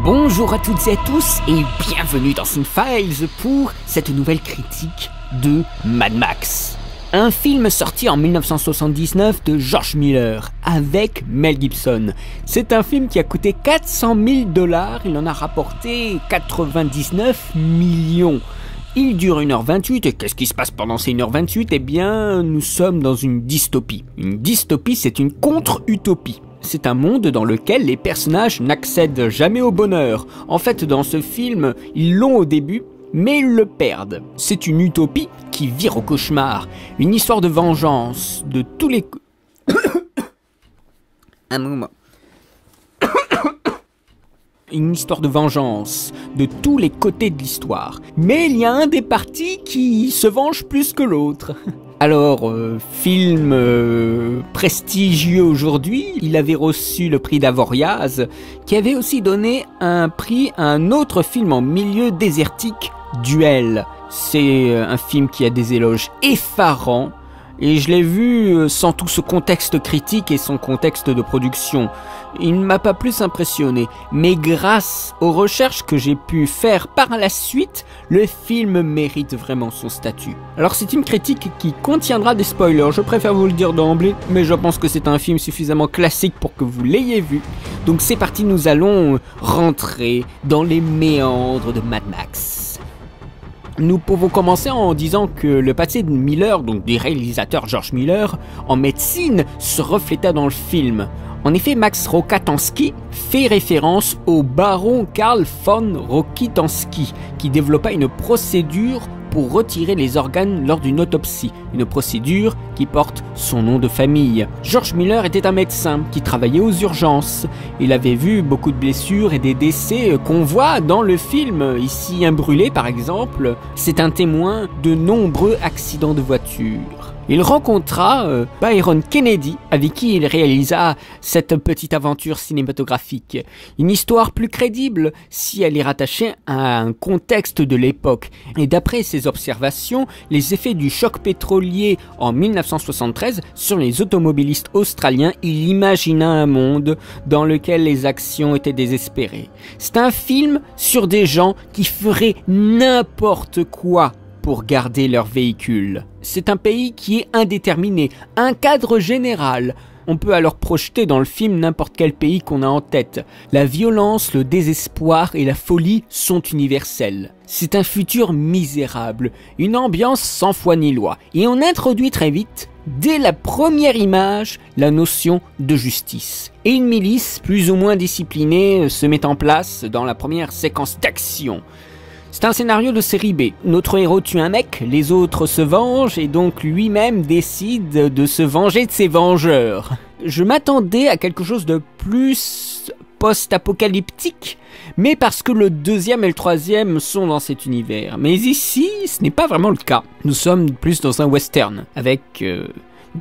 Bonjour à toutes et à tous et bienvenue dans Cinefiles pour cette nouvelle critique de Mad Max. Un film sorti en 1979 de George Miller avec Mel Gibson. C'est un film qui a coûté 400 000 $, il en a rapporté 99 millions. Il dure 1h28 et qu'est-ce qui se passe pendant ces 1h28 ? Eh bien, nous sommes dans une dystopie. Une dystopie, c'est une contre-utopie. C'est un monde dans lequel les personnages n'accèdent jamais au bonheur. En fait, dans ce film, ils l'ont au début, mais ils le perdent. C'est une utopie qui vire au cauchemar. Une histoire de vengeance, de tous les... Un moment. Une histoire de vengeance, de tous les côtés de l'histoire. Mais il y a un des partis qui se venge plus que l'autre. Alors, film prestigieux aujourd'hui, il avait reçu le prix d'Avoriaz, qui avait aussi donné un prix à un autre film en milieu désertique, Duel. C'est un film qui a des éloges effarants, et je l'ai vu sans tout ce contexte critique et son contexte de production. Il ne m'a pas plus impressionné, mais grâce aux recherches que j'ai pu faire par la suite, le film mérite vraiment son statut. Alors c'est une critique qui contiendra des spoilers, je préfère vous le dire d'emblée, mais je pense que c'est un film suffisamment classique pour que vous l'ayez vu. Donc c'est parti, nous allons rentrer dans les méandres de Mad Max. Nous pouvons commencer en disant que le passé de Miller, donc du réalisateur George Miller, en médecine se reflétait dans le film. En effet, Max Rokitansky fait référence au baron Karl von Rokitansky, qui développa une procédure pour retirer les organes lors d'une autopsie, une procédure qui porte son nom de famille. George Miller était un médecin qui travaillait aux urgences. Il avait vu beaucoup de blessures et des décès qu'on voit dans le film. Ici, un brûlé par exemple, c'est un témoin de nombreux accidents de voiture. Il rencontra Byron Kennedy, avec qui il réalisa cette petite aventure cinématographique. Une histoire plus crédible si elle est rattachée à un contexte de l'époque. Et d'après ses observations, les effets du choc pétrolier en 1973 sur les automobilistes australiens, il imagina un monde dans lequel les actions étaient désespérées. C'est un film sur des gens qui feraient n'importe quoi pour garder leur véhicule. C'est un pays qui est indéterminé, un cadre général. On peut alors projeter dans le film n'importe quel pays qu'on a en tête. La violence, le désespoir et la folie sont universels. C'est un futur misérable, une ambiance sans foi ni loi. Et on introduit très vite, dès la première image, la notion de justice. Et une milice plus ou moins disciplinée se met en place dans la première séquence d'action. C'est un scénario de série B. Notre héros tue un mec, les autres se vengent et donc lui-même décide de se venger de ses vengeurs. Je m'attendais à quelque chose de plus post-apocalyptique, mais parce que le deuxième et le troisième sont dans cet univers. Mais ici, ce n'est pas vraiment le cas. Nous sommes plus dans un western, avec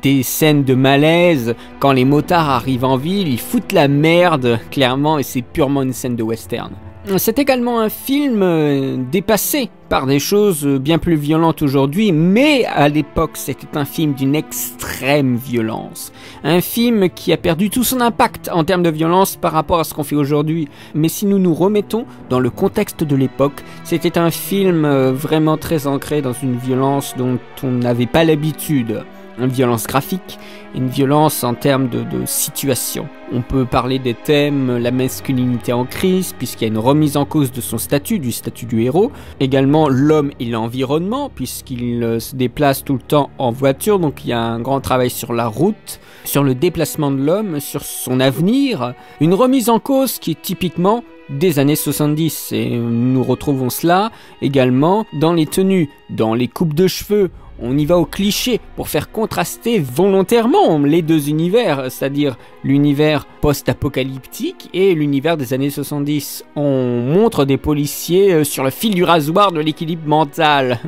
des scènes de malaise. Quand les motards arrivent en ville, ils foutent la merde, clairement, et c'est purement une scène de western. C'est également un film dépassé par des choses bien plus violentes aujourd'hui, mais à l'époque c'était un film d'une extrême violence. Un film qui a perdu tout son impact en termes de violence par rapport à ce qu'on fait aujourd'hui. Mais si nous nous remettons dans le contexte de l'époque, c'était un film vraiment très ancré dans une violence dont on n'avait pas l'habitude. Une violence graphique, une violence en termes de situation. On peut parler des thèmes, la masculinité en crise, puisqu'il y a une remise en cause de son statut, du statut du héros. Également l'homme et l'environnement, puisqu'il se déplace tout le temps en voiture, donc il y a un grand travail sur la route, sur le déplacement de l'homme, sur son avenir. Une remise en cause qui est typiquement des années 70, et nous retrouvons cela également dans les tenues, dans les coupes de cheveux. On y va au cliché pour faire contraster volontairement les deux univers, c'est-à-dire l'univers post-apocalyptique et l'univers des années 70. On montre des policiers sur le fil du rasoir de l'équilibre mental.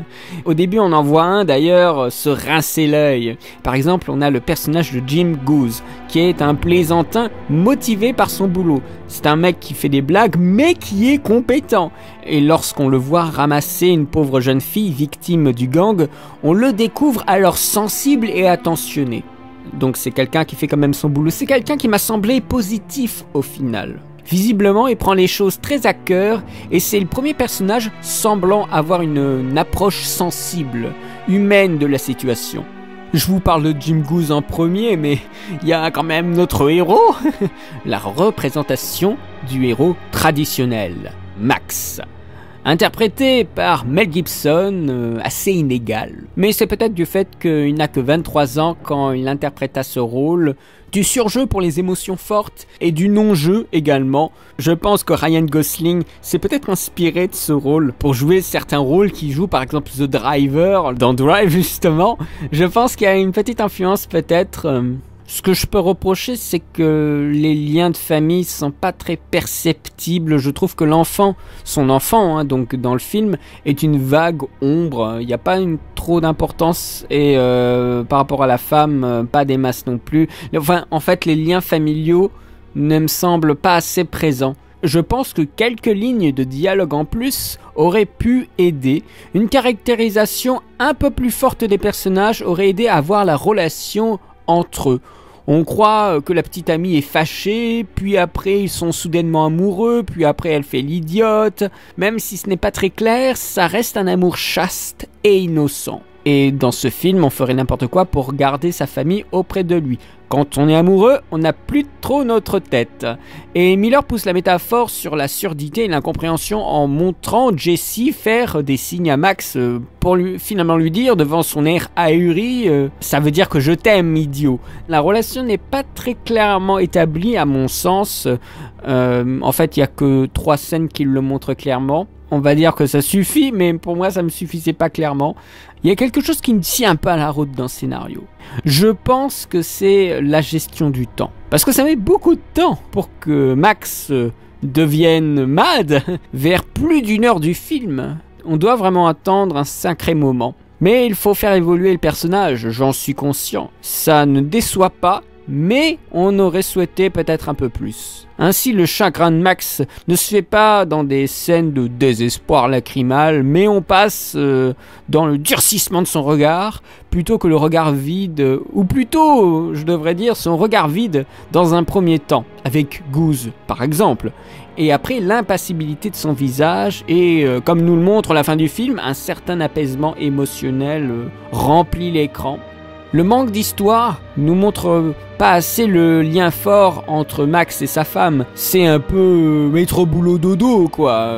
Au début, on en voit un d'ailleurs se rincer l'œil. Par exemple, on a le personnage de Jim Goose, qui est un plaisantin motivé par son boulot. C'est un mec qui fait des blagues, mais qui est compétent. Et lorsqu'on le voit ramasser une pauvre jeune fille victime du gang, on le découvre alors sensible et attentionné. Donc c'est quelqu'un qui fait quand même son boulot. C'est quelqu'un qui m'a semblé positif au final. Visiblement, il prend les choses très à cœur et c'est le premier personnage semblant avoir une approche sensible, humaine de la situation. Je vous parle de Jim Goose en premier, mais il y a quand même notre héros, la représentation du héros traditionnel, Max. Interprété par Mel Gibson, assez inégal. Mais c'est peut-être du fait qu'il n'a que 23 ans quand il interpréta ce rôle, du surjeu pour les émotions fortes et du non-jeu également. Je pense que Ryan Gosling s'est peut-être inspiré de ce rôle pour jouer certains rôles qu'il joue, par exemple The Driver, dans Drive justement. Je pense qu'il y a une petite influence peut-être... Ce que je peux reprocher, c'est que les liens de famille sont pas très perceptibles. Je trouve que l'enfant, son enfant, donc dans le film, est une vague ombre. Il n'y a pas trop d'importance et par rapport à la femme, pas des masses non plus. Enfin, en fait, les liens familiaux ne me semblent pas assez présents. Je pense que quelques lignes de dialogue en plus auraient pu aider. Une caractérisation un peu plus forte des personnages aurait aidé à voir la relation entre eux. On croit que la petite amie est fâchée, puis après ils sont soudainement amoureux, puis après elle fait l'idiote. Même si ce n'est pas très clair, ça reste un amour chaste et innocent. Et dans ce film, on ferait n'importe quoi pour garder sa famille auprès de lui. Quand on est amoureux, on n'a plus trop notre tête. Et Miller pousse la métaphore sur la surdité et l'incompréhension en montrant Jesse faire des signes à Max pour finalement lui dire devant son air ahuri ça veut dire que je t'aime, idiot. La relation n'est pas très clairement établie à mon sens. En fait, il n'y a que 3 scènes qui le montrent clairement. On va dire que ça suffit, mais pour moi, ça me suffisait pas clairement. Il y a quelque chose qui ne tient pas la route dans ce scénario. Je pense que c'est la gestion du temps. Parce que ça met beaucoup de temps pour que Max devienne mad vers plus d'1 heure du film. On doit vraiment attendre un sacré moment. Mais il faut faire évoluer le personnage, j'en suis conscient. Ça ne déçoit pas, mais on aurait souhaité peut-être un peu plus. Ainsi, le chagrin de Max ne se fait pas dans des scènes de désespoir lacrymal, mais on passe dans le durcissement de son regard, plutôt que le regard vide, ou plutôt, je devrais dire, son regard vide dans un premier temps, avec Goose par exemple. Et après, l'impassibilité de son visage et, comme nous le montre la fin du film, un certain apaisement émotionnel remplit l'écran. Le manque d'histoire nous montre pas assez le lien fort entre Max et sa femme. C'est un peu métro boulot dodo quoi.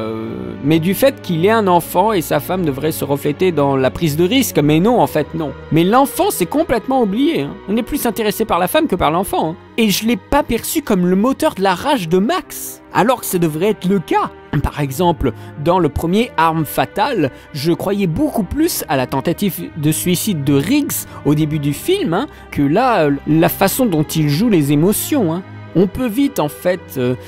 Mais du fait qu'il ait un enfant et sa femme devrait se refléter dans la prise de risque. Mais non, en fait non. Mais l'enfant c'est complètement oublié. On est plus intéressé par la femme que par l'enfant. Et je l'ai pas perçu comme le moteur de la rage de Max. Alors que ça devrait être le cas. Par exemple, dans le premier Arme Fatale, je croyais beaucoup plus à la tentative de suicide de Riggs au début du film, que là, la façon dont il joue les émotions. On peut vite en fait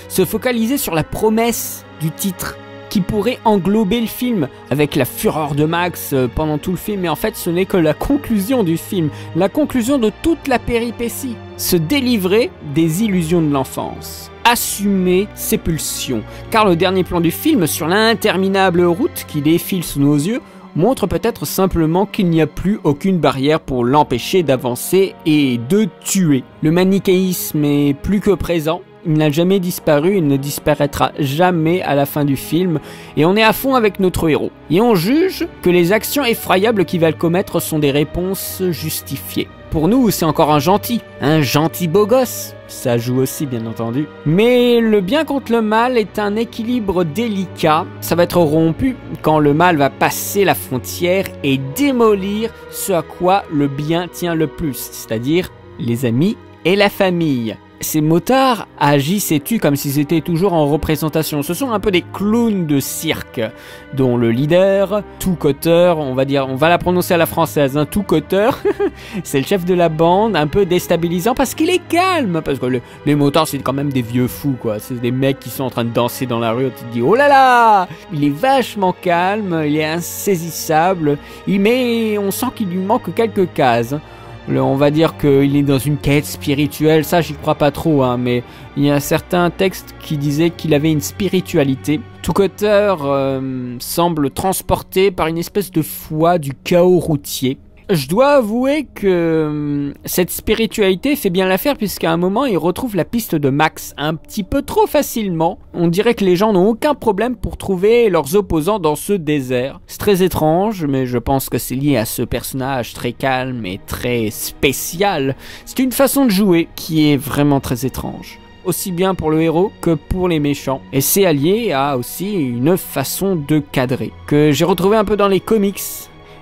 se focaliser sur la promesse du titre qui pourrait englober le film avec la fureur de Max pendant tout le film, mais en fait ce n'est que la conclusion du film, la conclusion de toute la péripétie, se délivrer des illusions de l'enfance. Assumer ses pulsions, car le dernier plan du film sur l'interminable route qui défile sous nos yeux montre peut-être simplement qu'il n'y a plus aucune barrière pour l'empêcher d'avancer et de tuer. Le manichéisme est plus que présent, il n'a jamais disparu, il ne disparaîtra jamais à la fin du film, et on est à fond avec notre héros. Et on juge que les actions effroyables qu'il va commettre sont des réponses justifiées. Pour nous, c'est encore un gentil beau gosse. Ça joue aussi, bien entendu. Mais le bien contre le mal est un équilibre délicat. Ça va être rompu quand le mal va passer la frontière et démolir ce à quoi le bien tient le plus, c'est-à-dire les amis et la famille. Ces motards agissent et tuent comme s'ils étaient toujours en représentation. Ce sont un peu des clowns de cirque, dont le leader, Two Cotter, on va la prononcer à la française, Two Cotter, c'est le chef de la bande, un peu déstabilisant parce qu'il est calme, parce que les motards c'est quand même des vieux fous quoi, c'est des mecs qui sont en train de danser dans la rue, et tu te dis oh là là, il est vachement calme, il est insaisissable, mais on sent qu'il lui manque quelques cases. On va dire qu'il est dans une quête spirituelle, ça j'y crois pas trop, mais il y a certains textes qui disaient qu'il avait une spiritualité. Two Cotter semble transporté par une espèce de foi du chaos routier. Je dois avouer que cette spiritualité fait bien l'affaire, puisqu'à un moment, il retrouve la piste de Max un petit peu trop facilement. On dirait que les gens n'ont aucun problème pour trouver leurs opposants dans ce désert. C'est très étrange, mais je pense que c'est lié à ce personnage très calme et très spécial. C'est une façon de jouer qui est vraiment très étrange, aussi bien pour le héros que pour les méchants. Et c'est allié à aussi une façon de cadrer, que j'ai retrouvé un peu dans les comics,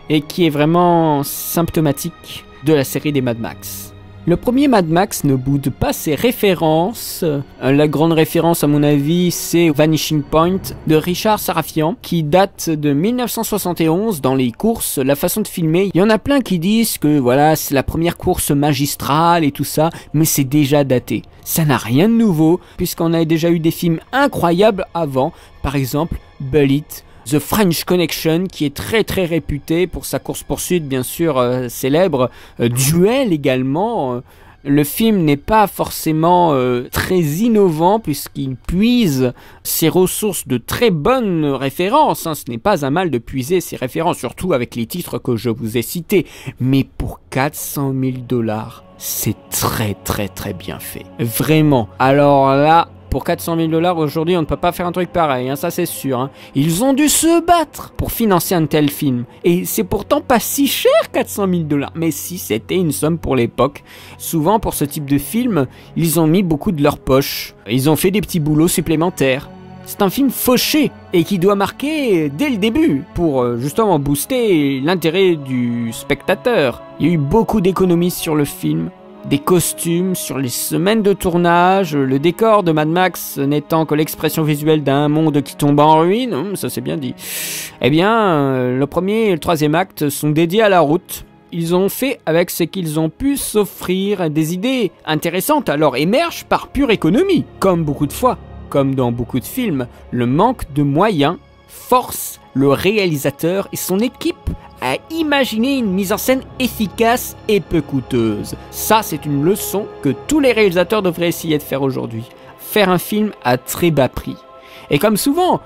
et qui est vraiment symptomatique de la série des Mad Max. Le premier Mad Max ne boude pas ses références. La grande référence à mon avis, c'est Vanishing Point de Richard Sarafian, qui date de 1971 dans les courses. La façon de filmer, il y en a plein qui disent que voilà, c'est la première course magistrale et tout ça, mais c'est déjà daté. Ça n'a rien de nouveau, puisqu'on a déjà eu des films incroyables avant, par exemple Bullitt, The French Connection, qui est très très réputé pour sa course-poursuite bien sûr célèbre, Duel également. Le film n'est pas forcément très innovant puisqu'il puise ses ressources de très bonnes références. Ce n'est pas un mal de puiser ses références, surtout avec les titres que je vous ai cités. Mais pour 400 000 $, c'est très très très bien fait. Vraiment. Alors là, pour 400 000 $ aujourd'hui, on ne peut pas faire un truc pareil, ça c'est sûr. Ils ont dû se battre pour financer un tel film. Et c'est pourtant pas si cher, 400 000 $. Mais si, c'était une somme pour l'époque. Souvent, pour ce type de film, ils ont mis beaucoup de leur poche. Ils ont fait des petits boulots supplémentaires. C'est un film fauché et qui doit marquer dès le début pour justement booster l'intérêt du spectateur. Il y a eu beaucoup d'économies sur le film. Des costumes sur les semaines de tournage, le décor de Mad Max n'étant que l'expression visuelle d'un monde qui tombe en ruine, ça c'est bien dit. Eh bien, le premier et le troisième acte sont dédiés à la route. Ils ont fait avec ce qu'ils ont pu s'offrir. Des idées intéressantes alors émergent par pure économie. Comme beaucoup de fois, comme dans beaucoup de films, le manque de moyens force le réalisateur et son équipe à imaginer une mise en scène efficace et peu coûteuse. Ça, c'est une leçon que tous les réalisateurs devraient essayer de faire aujourd'hui. Faire un film à très bas prix. Et comme souvent,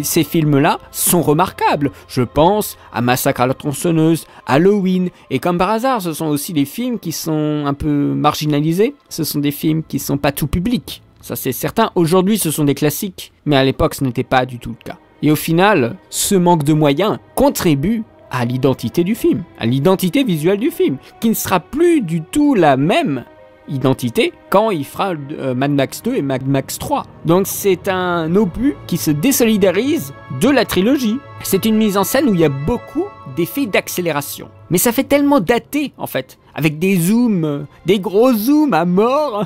ces films-là sont remarquables. Je pense à Massacre à la tronçonneuse, Halloween, et comme par hasard, ce sont aussi des films qui sont un peu marginalisés. Ce sont des films qui sont pas tout public. Ça, c'est certain. Aujourd'hui, ce sont des classiques, mais à l'époque, ce n'était pas du tout le cas. Et au final, ce manque de moyens contribue à l'identité du film, à l'identité visuelle du film, qui ne sera plus du tout la même identité quand il fera Mad Max 2 et Mad Max 3. Donc c'est un opus qui se désolidarise de la trilogie. C'est une mise en scène où il y a beaucoup d'effets d'accélération. Mais ça fait tellement daté en fait, avec des zooms, des gros zooms à mort.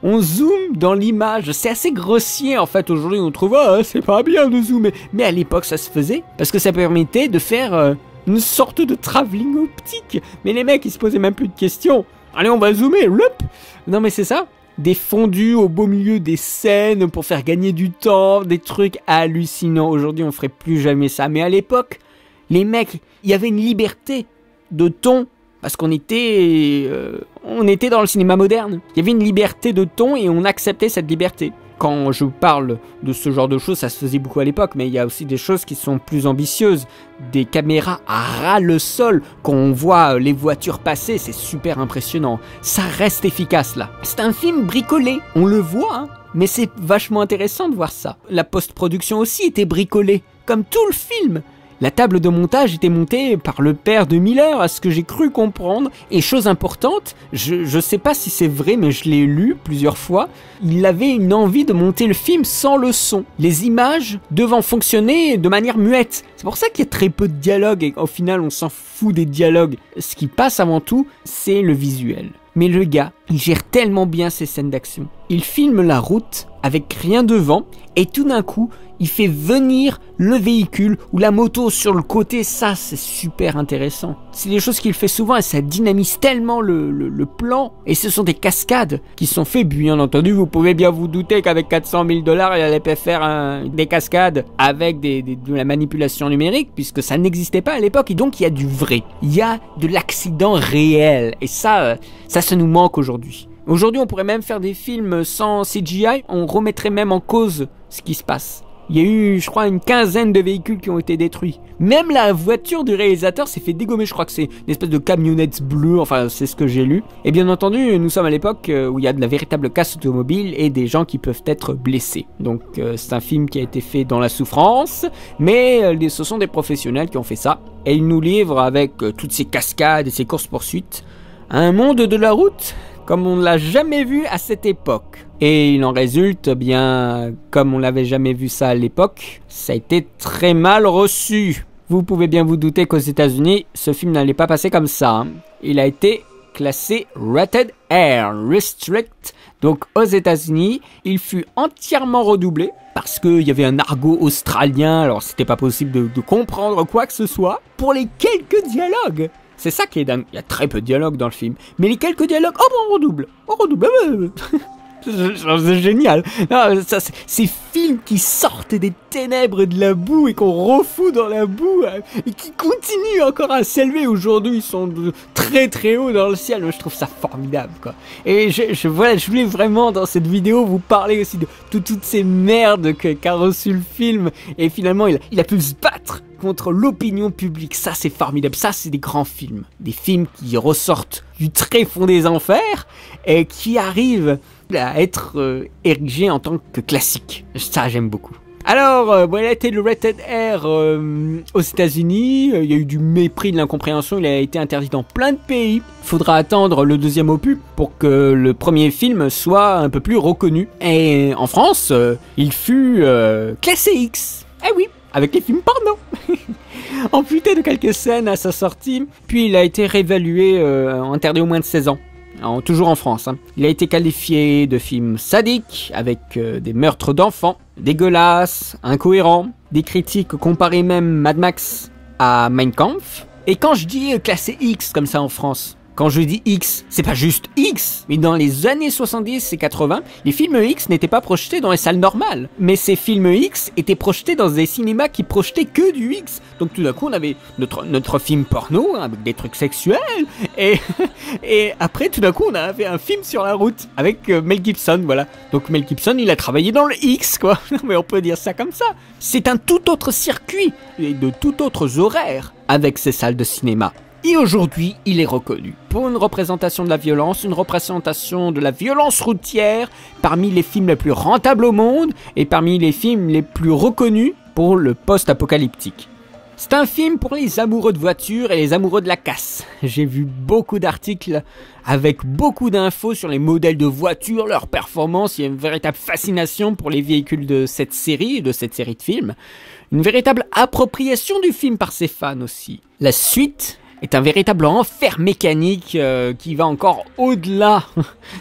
On zoome dans l'image, c'est assez grossier en fait. Aujourd'hui on trouve c'est pas bien de zoomer, mais à l'époque ça se faisait parce que ça permettait de faire une sorte de travelling optique. Mais les mecs ils se posaient même plus de questions. Allez on va zoomer, non mais c'est ça. Des fondus au beau milieu des scènes pour faire gagner du temps, des trucs hallucinants. Aujourd'hui on ferait plus jamais ça, mais à l'époque les mecs, il y avait une liberté de ton. Parce qu'on était dans le cinéma moderne. Il y avait une liberté de ton et on acceptait cette liberté. Quand je parle de ce genre de choses, ça se faisait beaucoup à l'époque, mais il y a aussi des choses qui sont plus ambitieuses. Des caméras à ras le sol, quand on voit les voitures passer, c'est super impressionnant. Ça reste efficace là. C'est un film bricolé, on le voit, mais c'est vachement intéressant de voir ça. La post-production aussi était bricolée, comme tout le film. La table de montage était montée par le père de Miller, à ce que j'ai cru comprendre. Et chose importante, je sais pas si c'est vrai, mais je l'ai lu plusieurs fois, il avait une envie de monter le film sans le son. Les images devant fonctionner de manière muette. C'est pour ça qu'il y a très peu de dialogue et au final on s'en fout des dialogues. Ce qui passe avant tout, c'est le visuel. Mais le gars, il gère tellement bien ses scènes d'action. Il filme la route avec rien devant et tout d'un coup, il fait venir le véhicule ou la moto sur le côté. Ça, c'est super intéressant. C'est des choses qu'il fait souvent et ça dynamise tellement le plan. Et ce sont des cascades qui sont faites. Bien entendu, vous pouvez bien vous douter qu'avec 400 000 $, il allait pas faire des cascades avec de la manipulation numérique puisque ça n'existait pas à l'époque. Et donc, il y a du vrai. Il y a de l'accident réel. Et ça nous manque aujourd'hui. Aujourd'hui, on pourrait même faire des films sans CGI. On remettrait même en cause ce qui se passe. Il y a eu, je crois, une quinzaine de véhicules qui ont été détruits. Même la voiture du réalisateur s'est fait dégommer. Je crois que c'est une espèce de camionnette bleue, enfin c'est ce que j'ai lu. Et bien entendu, nous sommes à l'époque où il y a de la véritable casse automobile et des gens qui peuvent être blessés. Donc c'est un film qui a été fait dans la souffrance, mais ce sont des professionnels qui ont fait ça. Et ils nous livrent avec toutes ces cascades et ces courses-poursuites un monde de la route comme on ne l'a jamais vu à cette époque. Et il en résulte, bien, comme on l'avait jamais vu ça à l'époque, ça a été très mal reçu. Vous pouvez bien vous douter qu'aux États-Unis, ce film n'allait pas passer comme ça, hein. Il a été classé Rated R, Restrict. Donc aux États-Unis, il fut entièrement redoublé parce qu'il y avait un argot australien, alors c'était pas possible de comprendre quoi que ce soit, pour les quelques dialogues. C'est ça qui est dingue. Il y a très peu de dialogue dans le film. Mais les quelques dialogues, oh bon, on redouble. On redouble. C'est génial. Non, ça, ces films qui sortent des ténèbres et de la boue et qu'on refout dans la boue et qui continuent encore à s'élever aujourd'hui, ils sont très très haut dans le ciel. Moi, je trouve ça formidable, quoi. Et je voulais vraiment dans cette vidéo vous parler aussi de toutes ces merdes qu'a reçu le film. Et finalement, il a pu se battre contre l'opinion publique. Ça, c'est formidable. Ça, c'est des grands films. Des films qui ressortent du tréfonds des enfers et qui arrivent à être érigés en tant que classiques. Ça, j'aime beaucoup. Alors, il a été le Rated R aux États-Unis. Il y a eu du mépris, de l'incompréhension. Il a été interdit dans plein de pays. Il faudra attendre le deuxième opus pour que le premier film soit un peu plus reconnu. Et en France, il fut classé X. Eh oui, avec les films porno. Amputé de quelques scènes à sa sortie, puis il a été réévalué, interdit au moins de 16 ans. Toujours en France, hein. Il a été qualifié de film sadique, avec des meurtres d'enfants, dégueulasses, incohérents. Des critiques comparaient même Mad Max à Mein Kampf. Et quand je dis classé X comme ça en France, quand je dis X, c'est pas juste X, mais dans les années 70 et 80, les films X n'étaient pas projetés dans les salles normales. Mais ces films X étaient projetés dans des cinémas qui projetaient que du X. Donc tout d'un coup, on avait notre film porno, hein, avec des trucs sexuels, et après, tout d'un coup, on avait un film sur la route, avec Mel Gibson, voilà. Donc Mel Gibson, il a travaillé dans le X, quoi. Mais on peut dire ça comme ça. C'est un tout autre circuit, et de tout autres horaires, avec ces salles de cinéma. Et aujourd'hui, il est reconnu pour une représentation de la violence, une représentation de la violence routière parmi les films les plus rentables au monde et parmi les films les plus reconnus pour le post-apocalyptique. C'est un film pour les amoureux de voitures et les amoureux de la casse. J'ai vu beaucoup d'articles avec beaucoup d'infos sur les modèles de voitures, leurs performances. Il y a une véritable fascination pour les véhicules de cette série de films. Une véritable appropriation du film par ses fans aussi. La suite est un véritable enfer mécanique qui va encore au-delà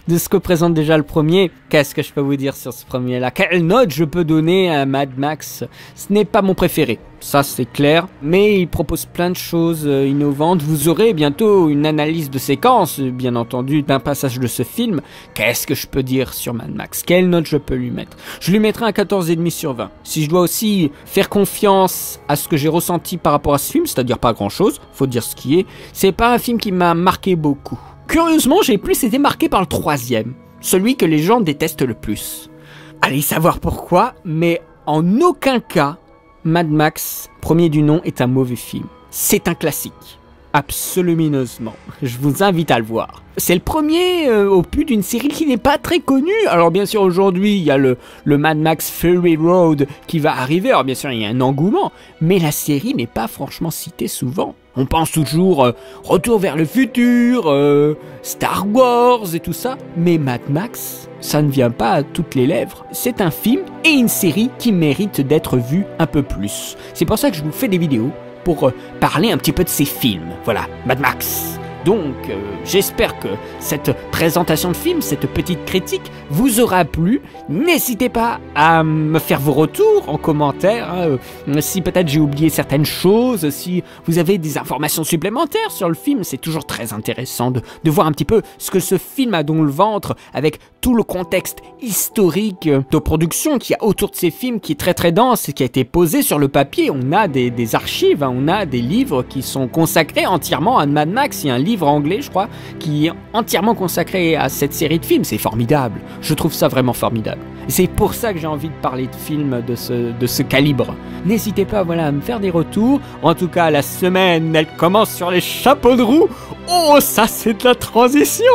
de ce que présente déjà le premier. Qu'est-ce que je peux vous dire sur ce premier-là? Quelle note je peux donner à Mad Max? Ce n'est pas mon préféré, ça c'est clair, mais il propose plein de choses innovantes. Vous aurez bientôt une analyse de séquence, bien entendu, d'un passage de ce film. Qu'est-ce que je peux dire sur Mad Max? Quelle note je peux lui mettre? Je lui mettrai un 14,5 sur 20. Si je dois aussi faire confiance à ce que j'ai ressenti par rapport à ce film, c'est-à-dire pas grand-chose, faut dire ce qui est, c'est pas un film qui m'a marqué beaucoup. Curieusement, j'ai plus été marqué par le troisième, celui que les gens détestent le plus. Allez savoir pourquoi, mais en aucun cas, Mad Max, premier du nom, est un mauvais film. C'est un classique. Absolument. Je vous invite à le voir. C'est le premier opus d'une série qui n'est pas très connue. Alors bien sûr aujourd'hui il y a le Mad Max Fury Road qui va arriver. Alors bien sûr il y a un engouement. Mais la série n'est pas franchement citée souvent. On pense toujours Retour vers le futur, Star Wars et tout ça. Mais Mad Max, ça ne vient pas à toutes les lèvres. C'est un film et une série qui mérite d'être vue un peu plus. C'est pour ça que je vous fais des vidéos pour parler un petit peu de ces films. Voilà, Mad Max. Donc, j'espère que cette présentation de film, cette petite critique, vous aura plu. N'hésitez pas à me faire vos retours en commentaire, hein, si peut-être j'ai oublié certaines choses, si vous avez des informations supplémentaires sur le film. C'est toujours très intéressant de voir un petit peu ce que ce film a dans le ventre, avec tout le contexte historique de production qu'il y a autour de ces films, qui est très très dense et qui a été posé sur le papier. On a des archives, hein, on a des livres qui sont consacrés entièrement à Mad Max. Il y a un livre livre anglais, je crois, qui est entièrement consacré à cette série de films. C'est formidable. Je trouve ça vraiment formidable. C'est pour ça que j'ai envie de parler de films de ce calibre. N'hésitez pas, voilà, à me faire des retours. En tout cas, la semaine, elle commence sur les chapeaux de roue. Oh, ça, c'est de la transition.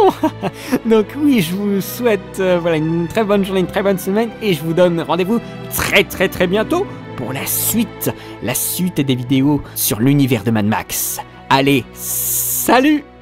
Donc oui, je vous souhaite voilà, une très bonne journée, une très bonne semaine. Et je vous donne rendez-vous très bientôt pour la suite des vidéos sur l'univers de Mad Max. Allez, salut!